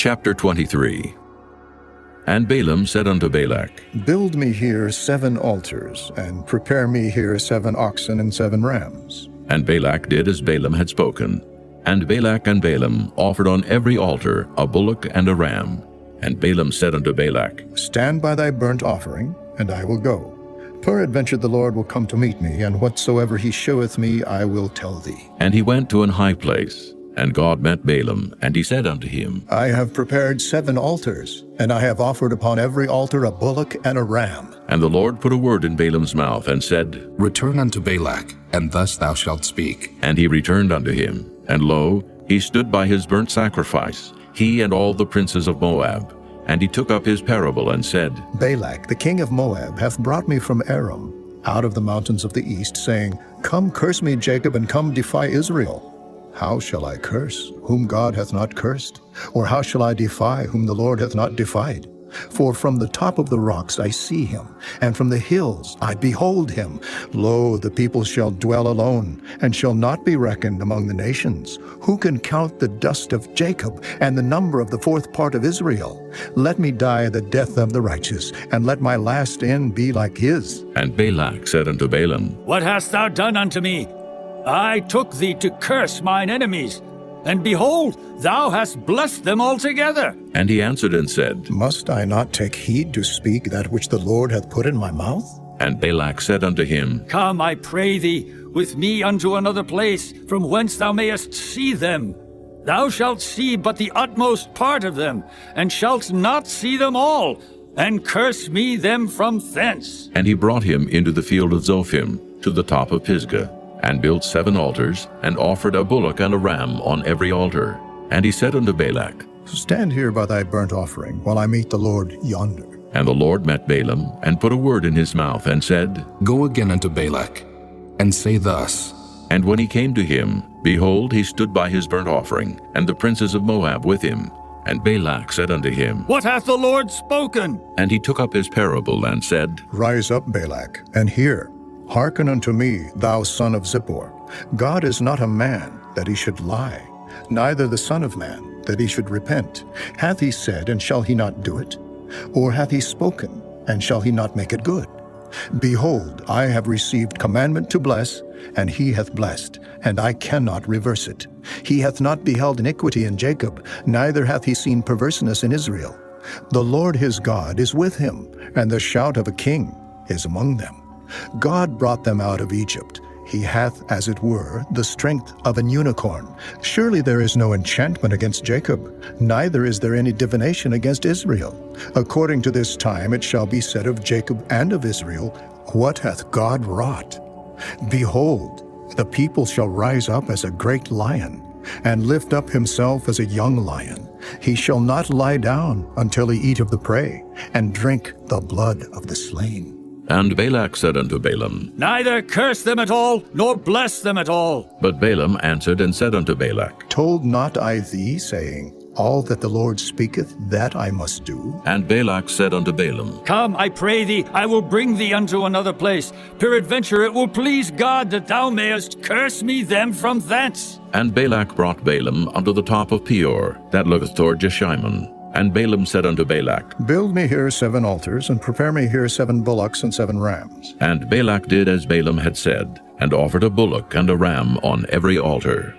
Chapter 23. And Balaam said unto Balak, Build me here 7 altars, and prepare me here 7 oxen and 7 rams. And Balak did as Balaam had spoken. And Balak and Balaam offered on every altar a bullock and a ram. And Balaam said unto Balak, Stand by thy burnt offering, and I will go. Peradventure the Lord will come to meet me, and whatsoever he sheweth me I will tell thee. And he went to an high place. And God met Balaam, and he said unto him, I have prepared 7 altars, and I have offered upon every altar a bullock and a ram. And the Lord put a word in Balaam's mouth, and said, Return unto Balak, and thus thou shalt speak. And he returned unto him. And lo, he stood by his burnt sacrifice, he and all the princes of Moab. And he took up his parable, and said, Balak, the king of Moab, hath brought me from Aram, out of the mountains of the east, saying, Come curse me, Jacob, and come defy Israel. How shall I curse, whom God hath not cursed? Or how shall I defy, whom the Lord hath not defied? For from the top of the rocks I see him, and from the hills I behold him. Lo, the people shall dwell alone, and shall not be reckoned among the nations. Who can count the dust of Jacob, and the number of the 4th part of Israel? Let me die the death of the righteous, and let my last end be like his. And Balak said unto Balaam, What hast thou done unto me? I took thee to curse mine enemies, and behold, thou hast blessed them altogether. And he answered and said, Must I not take heed to speak that which the Lord hath put in my mouth? And Balak said unto him, Come, I pray thee, with me unto another place, from whence thou mayest see them. Thou shalt see but the utmost part of them, and shalt not see them all, and curse me them from thence. And he brought him into the field of Zophim, to the top of Pisgah, and built 7 altars, and offered a bullock and a ram on every altar. And he said unto Balak, Stand here by thy burnt offering, while I meet the Lord yonder. And the Lord met Balaam, and put a word in his mouth, and said, Go again unto Balak, and say thus. And when he came to him, behold, he stood by his burnt offering, and the princes of Moab with him. And Balak said unto him, What hath the Lord spoken? And he took up his parable, and said, Rise up, Balak, and hear. Hearken unto me, thou son of Zippor. God is not a man, that he should lie, neither the son of man, that he should repent. Hath he said, and shall he not do it? Or hath he spoken, and shall he not make it good? Behold, I have received commandment to bless, and he hath blessed, and I cannot reverse it. He hath not beheld iniquity in Jacob, neither hath he seen perverseness in Israel. The Lord his God is with him, and the shout of a king is among them. God brought them out of Egypt. He hath, as it were, the strength of an unicorn. Surely there is no enchantment against Jacob, neither is there any divination against Israel. According to this time it shall be said of Jacob and of Israel, What hath God wrought? Behold, the people shall rise up as a great lion, and lift up himself as a young lion. He shall not lie down until he eat of the prey, and drink the blood of the slain. And Balak said unto Balaam, Neither curse them at all, nor bless them at all. But Balaam answered and said unto Balak, Told not I thee, saying, All that the Lord speaketh, that I must do? And Balak said unto Balaam, Come, I pray thee, I will bring thee unto another place. Peradventure it will please God that thou mayest curse me them from thence. And Balak brought Balaam unto the top of Peor, that looketh toward Jeshimon. And Balaam said unto Balak, Build me here 7 altars, and prepare me here 7 bullocks and 7 rams. And Balak did as Balaam had said, and offered a bullock and a ram on every altar.